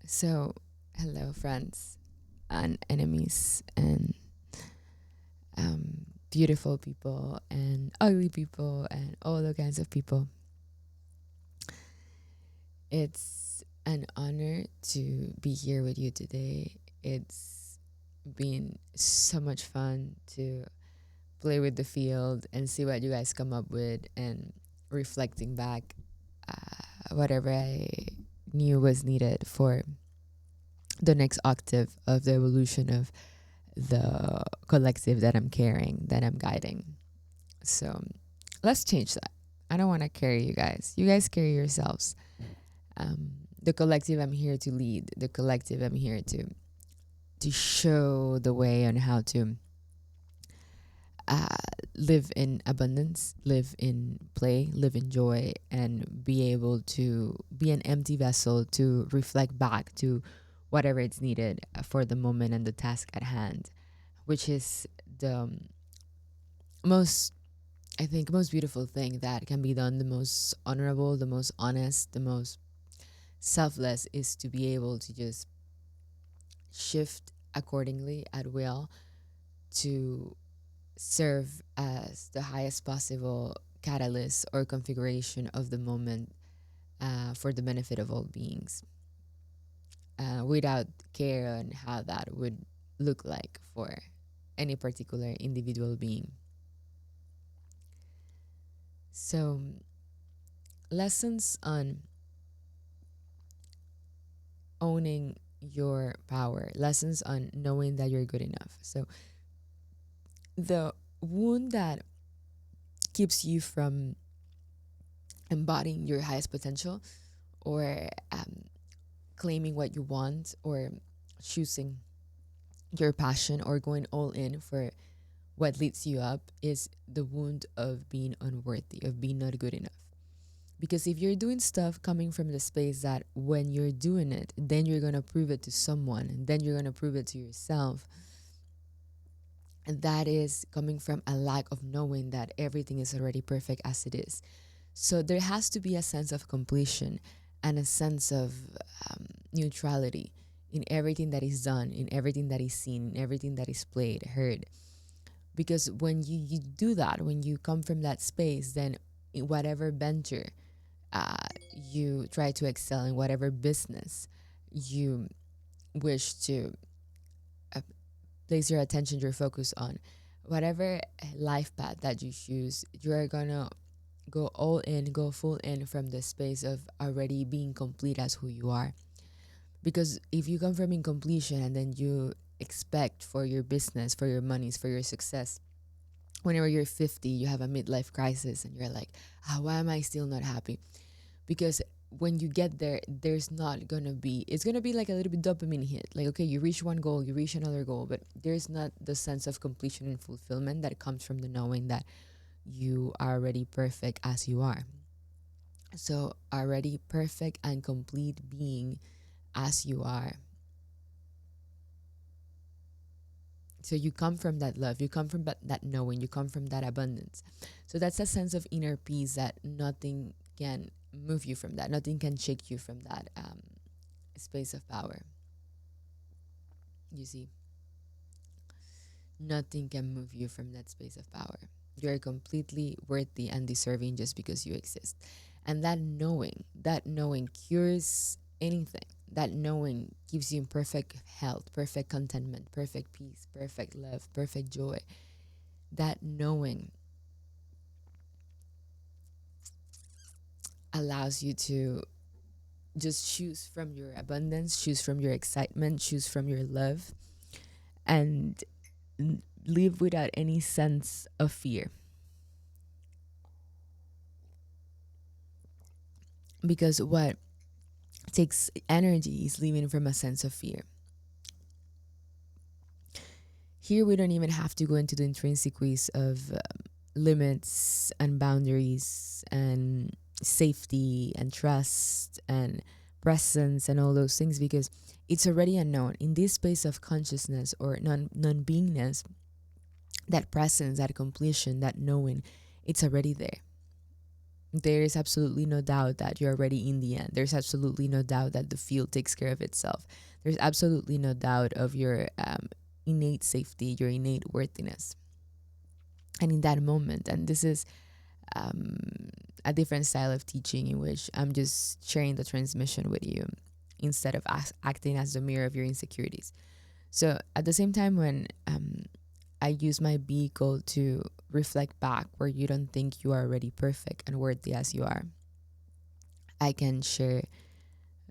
So, hello, friends and enemies, and beautiful people, and ugly people, and all the kinds of people. It's an honor to be here with you today. It's been so much fun to play with the field and see what you guys come up with, and reflecting back whatever I knew was needed for the next octave of the evolution of the collective that I'm carrying, that I'm guiding. So let's change that. I don't want to carry you guys. You guys carry yourselves. The collective I'm here to lead. The collective I'm here to show the way on how to uh, live in abundance, live in play, live in joy, and be able to be an empty vessel to reflect back to whatever it's needed for the moment and the task at hand, which is the most, I think, most beautiful thing that can be done, the most honorable, the most honest, the most selfless, is to be able to just shift accordingly at will to serve as the highest possible catalyst or configuration of the moment for the benefit of all beings, without care on how that would look like for any particular individual being. So, lessons on owning your power, lessons on knowing that you're good enough. So, the wound that keeps you from embodying your highest potential, or claiming what you want, or choosing your passion, or going all in for what leads you up, is the wound of being unworthy, of being not good enough. Because if you're doing stuff coming from the space that when you're doing it, then you're going to prove it to someone, and then you're going to prove it to yourself, and that is coming from a lack of knowing that everything is already perfect as it is. So there has to be a sense of completion and a sense of neutrality in everything that is done, in everything that is seen, in everything that is played, heard. Because when you do that, when you come from that space, then in whatever venture uh, you try to excel, in whatever business you wish to uh, place your attention, your focus on, whatever life path that you choose, you are gonna go all in, go full in from the space of already being complete as who you are. Because if you come from incompletion and then you expect for your business, for your monies, for your success, whenever you're 50, you have a midlife crisis and you're like, why am I still not happy? Because when you get there, there's not gonna be, it's gonna be like a little bit dopamine hit. Like, okay, you reach one goal, you reach another goal, but there's not the sense of completion and fulfillment that comes from the knowing that you are already perfect as you are. So, already perfect and complete being as you are. So, you come from that love, you come from that knowing, you come from that abundance. So, that's a sense of inner peace that nothing can move you from that, nothing can shake you from that space of power. You see, nothing can move you from that space of power. You're completely worthy and deserving just because you exist. And that knowing cures anything. That knowing gives you perfect health, perfect contentment, perfect peace, perfect love, perfect joy. That knowing allows you to just choose from your abundance, choose from your excitement, choose from your love, and live without any sense of fear. Because what takes energy is living from a sense of fear. Here, we don't even have to go into the intrinsic ways of limits and boundaries and safety and trust and presence and all those things, because it's already unknown in this space of consciousness or non beingness. That presence, that completion, that knowing, it's already there. There is absolutely no doubt that you're already in the end. There's absolutely no doubt that the field takes care of itself. There's absolutely no doubt of your innate safety, your innate worthiness. And in that moment, and this is um, a different style of teaching in which I'm just sharing the transmission with you instead of acting as the mirror of your insecurities. So at the same time, when I use my vehicle to reflect back where you don't think you are already perfect and worthy as you are, I can share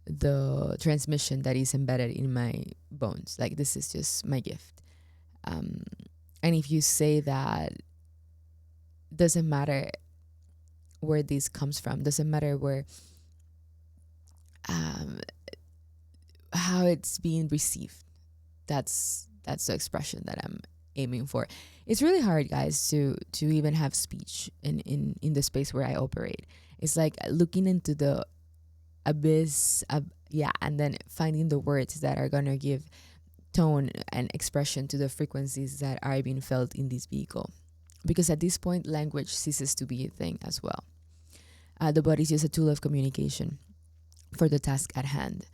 the transmission that is embedded in my bones. Like, this is just my gift. Um, and if you say that, doesn't matter where this comes from, doesn't matter where um, how it's being received. That's the expression that I'm aiming for. It's really hard, guys, to even have speech in the space where I operate. It's like looking into the abyss, yeah, and then finding the words that are gonna give tone and expression to the frequencies that are being felt in this vehicle. Because at this point, language ceases to be a thing as well. The body is just a tool of communication for the task at hand,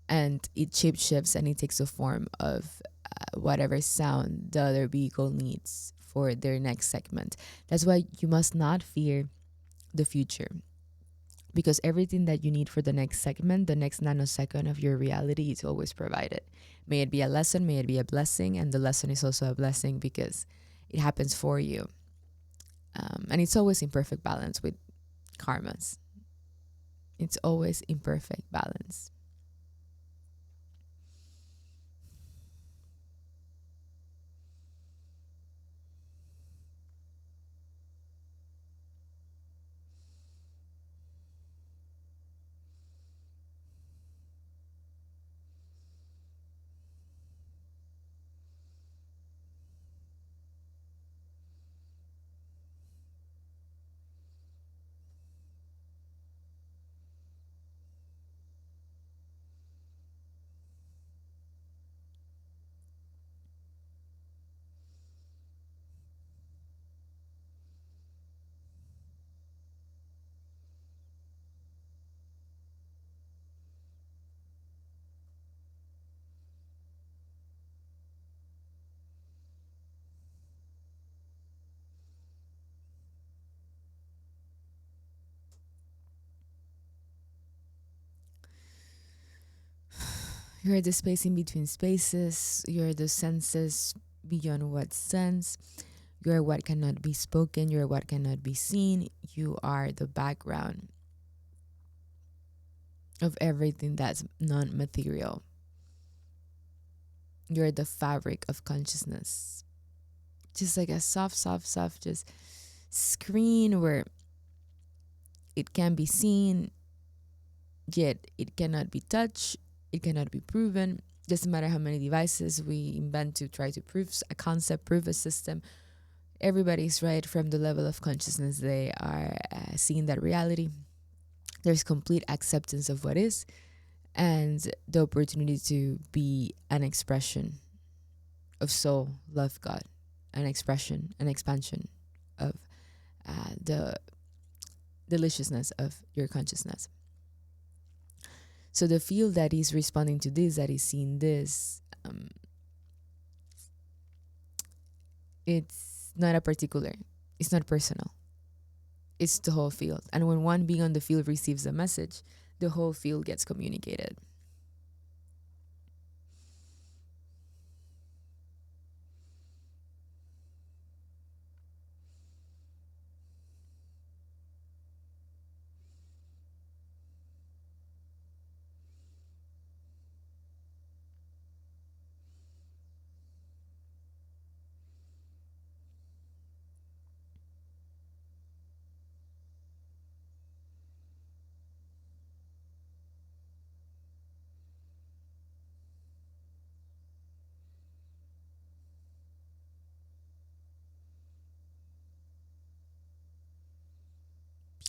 and it shape shifts and it takes the form of whatever sound the other vehicle needs for their next segment. That's why you must not fear the future, because everything that you need for the next segment, the next nanosecond of your reality, is always provided. May it be a lesson, may it be a blessing, and the lesson is also a blessing because it happens for you. And it's always in perfect balance with karmas. It's always in perfect balance. You're the space in between spaces. You're the senses beyond what sense. You're what cannot be spoken. You're what cannot be seen. You are the background of everything that's non material. You're the fabric of consciousness. Just like a soft, soft, soft, just screen where it can be seen, yet it cannot be touched, it cannot be proven. Doesn't matter how many devices we invent to try to prove a concept, prove a system. Everybody's right from the level of consciousness they are seeing that reality. There's complete acceptance of what is, and the opportunity to be an expression of soul, love, God, an expression, an expansion of the deliciousness of your consciousness. So the field that is responding to this, that is seeing this, it's not a particular, it's not personal, it's the whole field. And when one being on the field receives a message, the whole field gets communicated.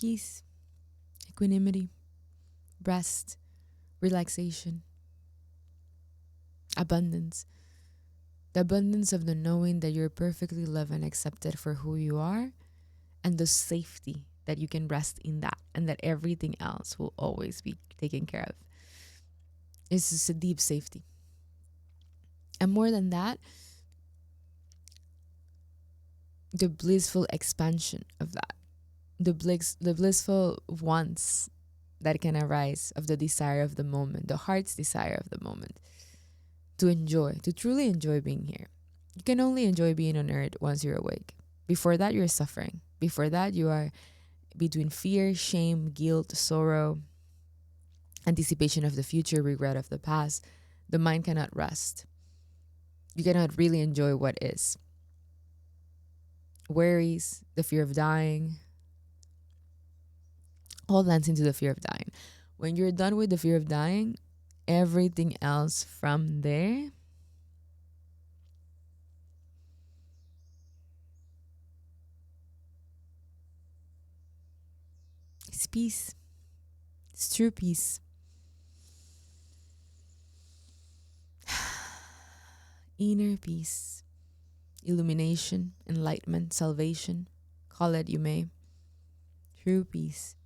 Peace, equanimity, rest, relaxation, abundance. The abundance of the knowing that you're perfectly loved and accepted for who you are, and the safety that you can rest in that and that everything else will always be taken care of. It's just a deep safety. And more than that, the blissful expansion of that, the blissful wants that can arise of the desire of the moment, the heart's desire of the moment, to enjoy, to truly enjoy being here. You can only enjoy being on earth once you're awake. Before that, you're suffering. Before that, you are between fear, shame, guilt, sorrow, anticipation of the future, regret of the past. The mind cannot rest. You cannot really enjoy what is. Worries, the fear of dying, all lands into the fear of dying. When you're done with the fear of dying, everything else from there is peace. It's true peace. Inner peace, illumination, enlightenment, salvation, call it you may. True peace.